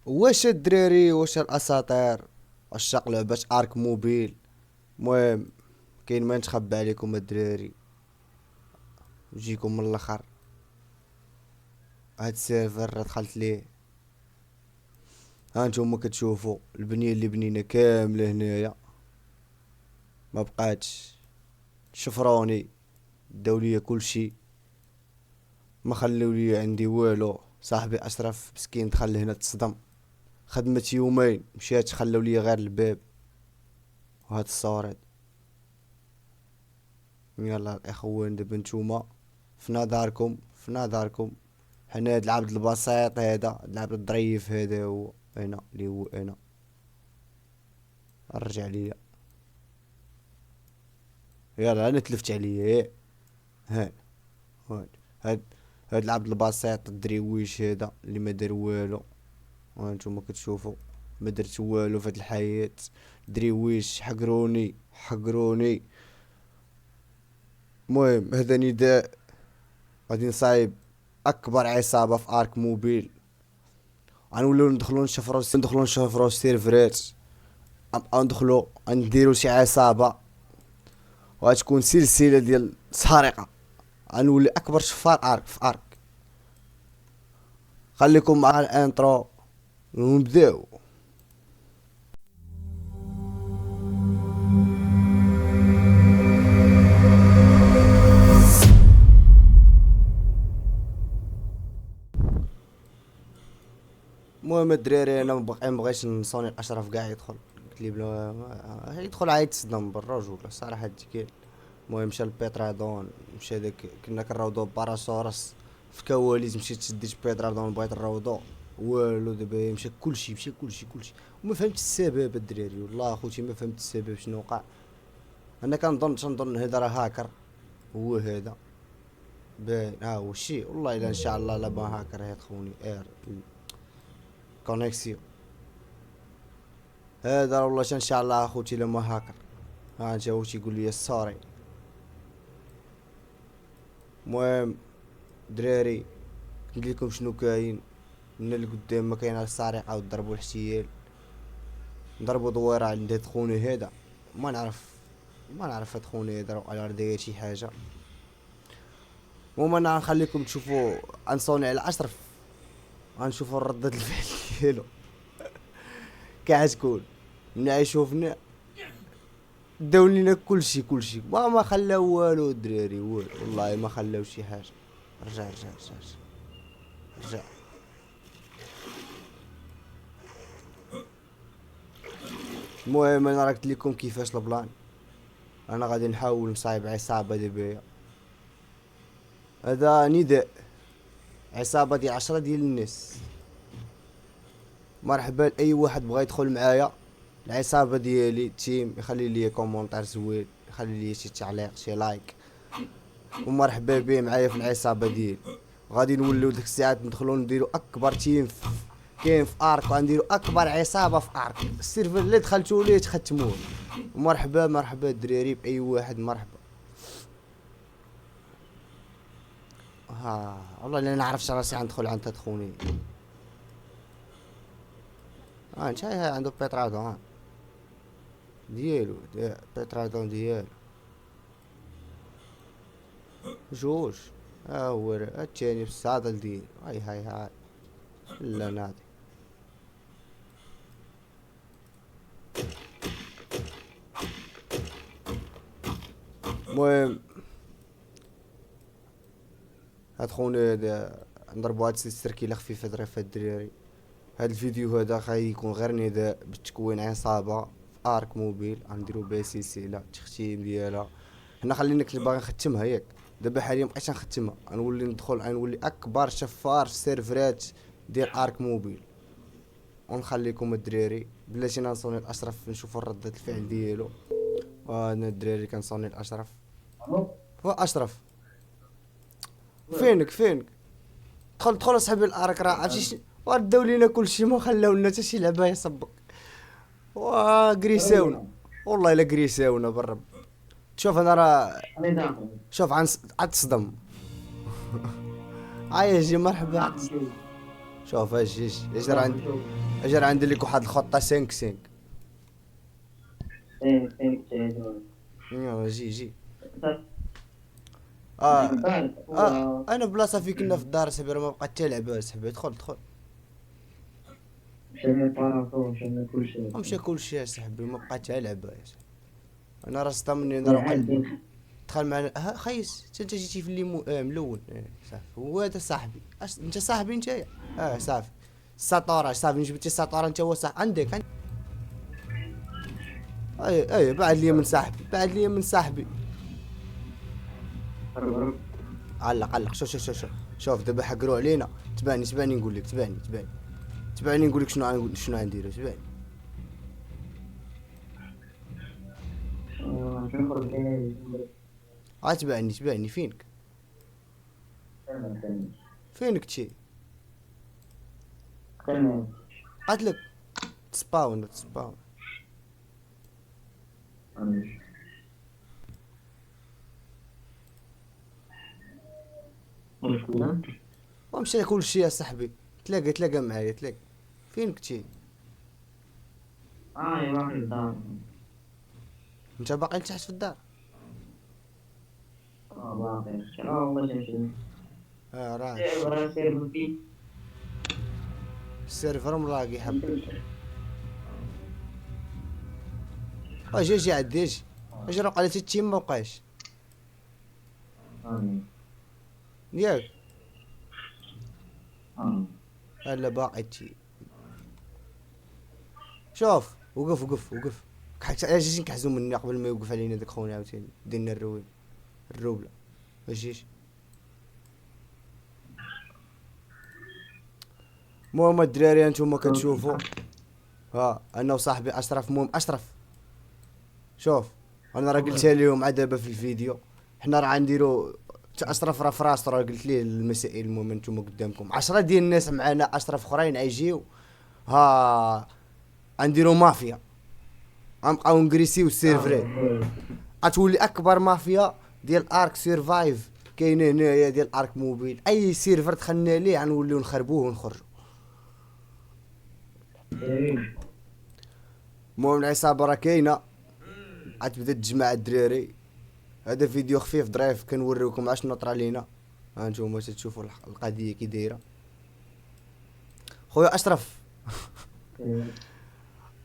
واش الدراري، واش الاساطير، عشاق لعبة ارك موبيل؟ المهم، كاين ما نتخبى عليكم الدراري، نجيكم من الاخر. هاد السيرفر راه دخلت ليه، ها نتوما كتشوفوا البنيه اللي بنينا كامله هنايا، ما بقاتش. شفروني، داو ليا كلشي، ما خليو لي عندي والو. صاحبي اشرف مسكين دخل هنا تصدم، خدمت يومين مشيت خلو لي غير الباب وهاد الصوريط. يلا الاخوان دابا نتوما في نظركم حنا هاد العبد البسيط هذا، هاد العبد الظريف هذا هو هنا، اللي هو انا. رجع ليا، يلا انا تلفت عليا ها. هاد هاد هاد العبد البسيط الدريويش هذا اللي ما دار والو، وانتم كتشوفوا ما درت والو في هاد الحياة. دريويش حقروني. المهم هذا نداء، غادي نصايب اكبر عصابة في ارك موبيل. غنوليو ندخلو نشفرو السيرفرات، ندخلو نديرو شي عصابة، وغتكون سلسلة ديال سرقة. غنولي اكبر شفار ارك في ارك. خليكم مع الانترو ونبداو. المهم الدراري، انا مبغيتش نصوني الاشرف كاع يدخل. قلت لي بلا يدخل عاد يتصدم بالرجل الصراحه ديك. المهم مشى لبيترادون، مشى داك كنا كنراودو باراسورس في كواليس. مشيت شديت بيترادون بغيت نراودو، والو دابا مشى كلشي. وما فهمت السبب الدراري، والله اخوتي ما فهمت السبب شنو وقع. انا تنظن هذا راه هاكر، هو هذا باين ها هو الشي. والله الا ان شاء الله لا ما هاكر يدخلوني اير كونيكسيون هذا. والله ان شاء الله اخوتي لما هاكر. ها انت هو تيقول لي سوري. المهم دراري، قلت لكم شنو كاين من القدام. ما كاين السرقه وضربوا الاحتيال، ضربوا دويره عند هاد خونا هذا. ما نعرف هاد خونا هذا على داير شي حاجه. المهم انا غنخليكم تشوفوا، انصوني على اشرف، غنشوفوا ردة الفعل ديالو كتكون. ملي يشوفنا داو لينا كلشي ما خلاو والو الدراري، والو والله ما خلاو شي حاجه. رجع. المهم انا راه قلت لكم كيفاش البلان. انا غادي نحاول نصايب عصابه دابا. هذا نداء، عصابه ديال 10 ديال الناس. مرحبا لاي واحد بغا يدخل معايا العصابه ديالي تيم، يخلي لي كومونتير زوين، يخلي لي شي تعليق شي لايك، ومرحبا بيه معايا في العصابه ديالي. غادي نوليو ديك الساعات ندخلو نديرو اكبر تيم كاين في ارك، وغنديرو اكبر عصابه في ارك. السيرفر اللي دخلتو ليه تختموه. مرحبا الدراري باي واحد، مرحبا. ها والله الا نعرفش راسي غندخل عند تدخوني. ها انت عنده بيترادون ديالو، بيترادون ديالو جوج. ها هو الثاني بالصادل ديالو. هاي لا ناضي. المهم هاد خونا هذا نضربو هاد السركيله خفيفه ظريفه الدراري. هاد الفيديو هذا غيكون غير نداء بتكوين عصابه في ارك موبيل، غنديرو بها سلسله التختيم ديالها. حنا خلينا كنت باغي نختمها ياك، دابا حاليا مبقيتش نختمها. غنولي ندخل، غنولي اكبر شفار في السيرفرات ديال ارك موبيل. ونخليكم الدراري بلاتي نصوني الاشرف نشوفوا ردة الفعل ديالو. وانا الدراري كنصوني الاشرف. هو اشرف فينك دخل اصحابي الارك. راه عرفتي وداو لينا كلشي، ما خلاو لنا حتى شي لعبه يصبك. غريساونا، والله الا غريساونا بالرب. شوف انا راه، شوف عتصدم. هاي جي مرحبا شوف اجي راه عندي اجي راه ندير لك واحد الخطه 5 5. فين تعيدون؟ يلا جي جي. انت في اه الدار اه ولا؟ انا بلاصه فيك كنا في الدار صاحبي، راه ما بقات حتى لعبه صاحبي. دخل دخل. مشينا بارافون مشينا كلشي. ومشى كلشي صاحبي، ما بقات حتى لعبه يا صاحبي. انا راه صدمني انا يا راه عاد دخل معنا. ها خيس انت جيتي في اللي ملون. صافي هو هذا صاحبي. انت صاحبي انت. صافي. السطوره صافي، جبتي السطوره انت هو صاحب عندك. اي بعد لي من صاحبي، بعد لي من صاحبي. هرب. علق علق. شوف شوف شوف شوف شوف دابا حقروا علينا. تبعني تبعني نقول لك، تبعني تبعني تبعني نقول لك شنو غنديروا. تبعني. نخرج كاين تبعني تبعني فينك. فينك تشي. قاتلك. تسباون تسباون. ومشى كل شيء يا صاحبي. تلاقى معايا تلاقى. فينك تشي. يا باقي الدار. انت باقي تحت في الدار. باقي والله تمشي. راه راه سير بالبيت. السيرفر ملاقي حبك. اجي اجي عدي اجي. اجي راه قالت التيم ما بقاش ياك. لا باقي تشي. شوف وقف وقف وقف. اجي نكحزو مني قبل ما يوقف علينا داك خونا عاوتاني. دينا الرويب الروبله. اجيش. المهم الدراري انتوما كتشوفوا. انا وصاحبي اشرف. المهم اشرف شوف. انا راه قلتها لهم عاد دابا في الفيديو. حنا راه غنديرو. اشرف راه في راسو راه قلت ليه المسائل. المهم انتوما قدامكم 10 ديال الناس معنا اشرف اخرين غيجيو. غنديرو مافيا. غنبقاو نكريسيو السيرفرات. غتولي اكبر مافيا ديال ارك سيرفايف كاينه هنايا ديال ارك موبيل. اي سيرفر دخلنا ليه غنوليو نخربوه ونخرجوا. المهم العصابه راه كاينه. غتبدا تجمع الدراري. هذا فيديو خفيف ظريف كنوريوكم اشنو طرا لينا. هانتوما تشوفوا القضيه كي دايره. خويا اشرف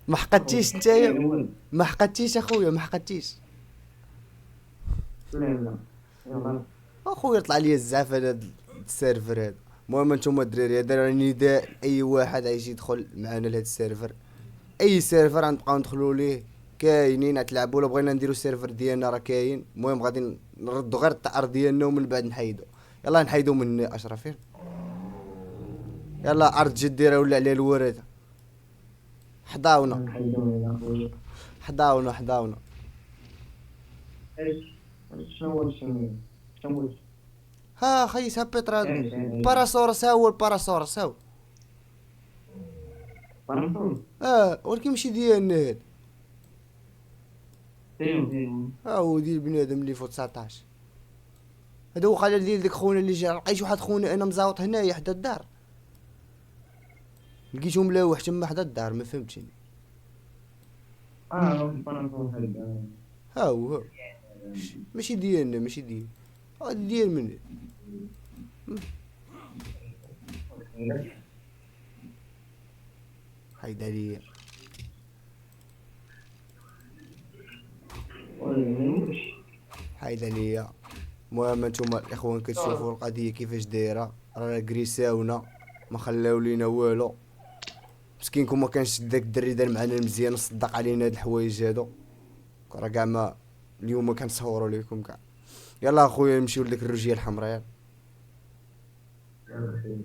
ما حقدتيش نتايا. ما حقدتيش اخويا ما حقدتيش. لا اخويا طلع لي الزعف هذا السيرفر هذا. المهم انتوما الدراري هذا راه نداء اي واحد غيجي يدخل معنا لهذا السيرفر. اي سيرفر غنبقاو ندخلوا ليه. كاينين غتلعبوا ولا بغينا نديرو السيرفر ديالنا راه كاين. المهم غادي نردوا غير الطعر ديالنا ومن بعد نحيدو. يلا نحيدو من اشرف. يلا ارض جدي راه ولا عليه الورد. حضاونا حضاونا حضاونا. شنو خيس ها بيترا. باراسورس ها هو الباراسورس ها باراسول؟ ولكن ماشي ديالنا هاد. فين؟ هو ديال بنادم اللي فوق 19. هذا هو قال ديال ديك خونا اللي جا. لقيت واحد خونا انا مزاوط هنايا حدا الدار. لقيتو ملاوح تما حدا الدار ما فهمتش. باراسول هذا. هو ماشي ديالنا ماشي ديال. ديال من. هيدا ليا. هيدا ليا. المهم انتوما الاخوان كتشوفوا القضيه كيفاش دايره. راه كريساونا ما خلاو لينا والو. مسكينكم ما كانش داك الدري دار معنا مزيان وصدق علينا هاد الحوايج هادو. راه كاع ما اليوم كنصوروا لكم كاع. يلا اخويا نمشيو لديك الرجيه الحمراء. يلا